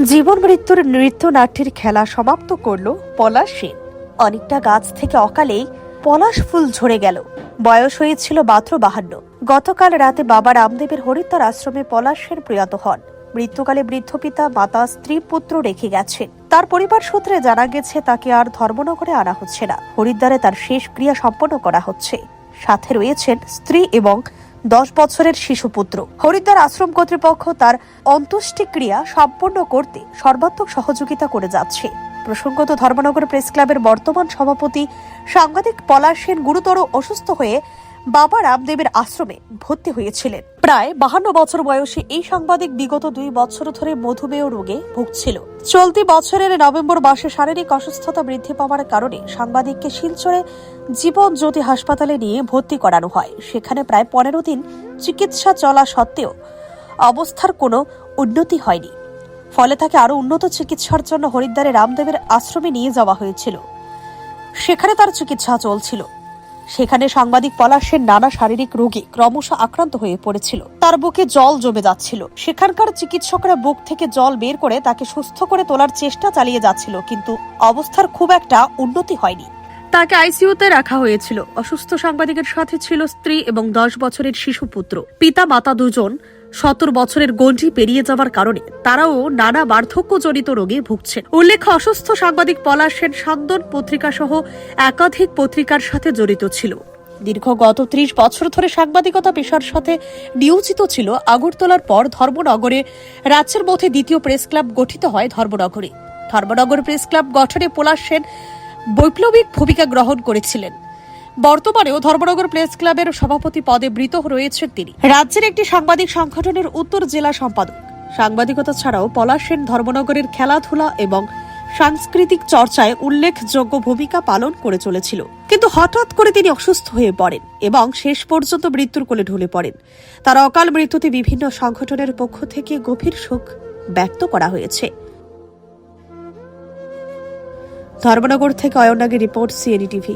জীবন মৃত্যুর নৃত্যনাট্যের খেলা সমাপ্ত করল পলাশ সেন। অনেকটা গাছ থেকে অকালেই পলাশ ফুল ঝরে গেল। বয়স হয়েছিল মাত্র 52। গতকাল রাতে বাবা রামদেবের হরিদ্বার আশ্রমে পলাশ সেন প্রয়াত হন। মৃত্যুকালে বৃদ্ধ পিতা, মাতা, স্ত্রী, পুত্র রেখে গেছেন। তার পরিবার সূত্রে জানা গেছে তাকে আর ধর্মনগরে আনা হচ্ছে না, হরিদ্বারে তার শেষ ক্রিয়া সম্পন্ন করা হচ্ছে। সাথে রয়েছেন স্ত্রী এবং 10 বছরের শিশুপুত্র। হরিদ্বার আশ্রম কর্তৃপক্ষ তার অন্ত্যেষ্টিক্রিয়া সম্পন্ন করতে সর্বাত্মক সহযোগিতা করে যাচ্ছে। প্রসঙ্গত, ধর্মনগর প্রেস ক্লাবের বর্তমান সভাপতি সাংবাদিক পলাশ সেন গুরুতর অসুস্থ হয়ে বাবা রামদেবের আশ্রমে ভর্তি হয়েছিলেন। প্রায় 52 বছর বয়সী এই সাংবাদিক বিগত 2 বছর ধরে মধুমেহ রোগে ভুগছিল। চলতি বছরের নভেম্বর মাসে শারীরিক অসুস্থতা বৃদ্ধি পাওয়ার কারণে সাংবাদিককে শিলচরে জীবন জ্যোতি হাসপাতালে নিয়ে ভর্তি করানো হয়। সেখানে প্রায় 15 দিন চিকিৎসা চলা সত্ত্বেও অবস্থার কোনো উন্নতি হয়নি। ফলে তাকে আরো উন্নত চিকিৎসার জন্য হরিদ্বারে রামদেবের আশ্রমে নিয়ে যাওয়া হয়েছিল। সেখানে তার চিকিৎসা চলছিল। সেখানে সাংবাদিক পলাশ সেন নানা শারীরিক রোগে ক্রমশ আক্রান্ত হয়ে পড়েছিল। তার বুকে জল জমে যাচ্ছিল। সেখানকার চিকিৎসকরা বুক থেকে জল বের করে তাকে সুস্থ করে তোলার চেষ্টা চালিয়ে যাচ্ছিল, কিন্তু অবস্থার খুব একটা উন্নতি হয়নি। তাকে আইসিইউতে রাখা হয়েছিল। অসুস্থ সাংবাদিকের সাথে ছিল স্ত্রী এবং 10 বছরের শিশুপুত্র। পিতা মাতা দুজন 70 বছরের গণ্ডি পেরিয়ে যাওয়ার কারণে তারাও নানা বার্ধক্যজনিত রোগে ভুগছেন। উল্লেখ্য, অসুস্থ সাংবাদিক পলাশ সেন সান্দন পত্রিকা সহ একাধিক পত্রিকার সাথে জড়িত ছিল। গত 30 বছর ধরে সাংবাদিকতা পেশার সাথে নিয়োজিত ছিল। আগরতলার পর ধর্মনগরে রাজ্যের মধ্যে দ্বিতীয় প্রেস ক্লাব গঠিত হয় ধর্মনগরে। ধর্মনগর প্রেস ক্লাব গঠনে পলাশ সেন বৈপ্লবিক ভূমিকা গ্রহণ করেছিলেন। বর্তমানেও ধর্মনগর প্রেস ক্লাবের সভাপতি পদে বৃত রয়েছেন তিনি। রাজ্যের একটি সাংবাদিক সংগঠনের উত্তর জেলা সম্পাদক। সাংবাদিকতা ছাড়াও পলাশ সেন ধর্মনগরের খেলাধুলা এবং সাংস্কৃতিক চর্চায় উল্লেখযোগ্য ভূমিকা পালন করে চলেছিল। কিন্তু হঠাৎ করে তিনি অসুস্থ হয়ে পড়েন এবং শেষ পর্যন্ত মৃত্যুর কোলে ঢলে পড়েন। তার অকাল মৃত্যুতে বিভিন্ন সংগঠনের পক্ষ থেকে গভীর শোক ব্যক্ত করা হয়েছে। ধর্মনগর থেকে অয়ন নাগের রিপোর্ট, সিএনই টিভি।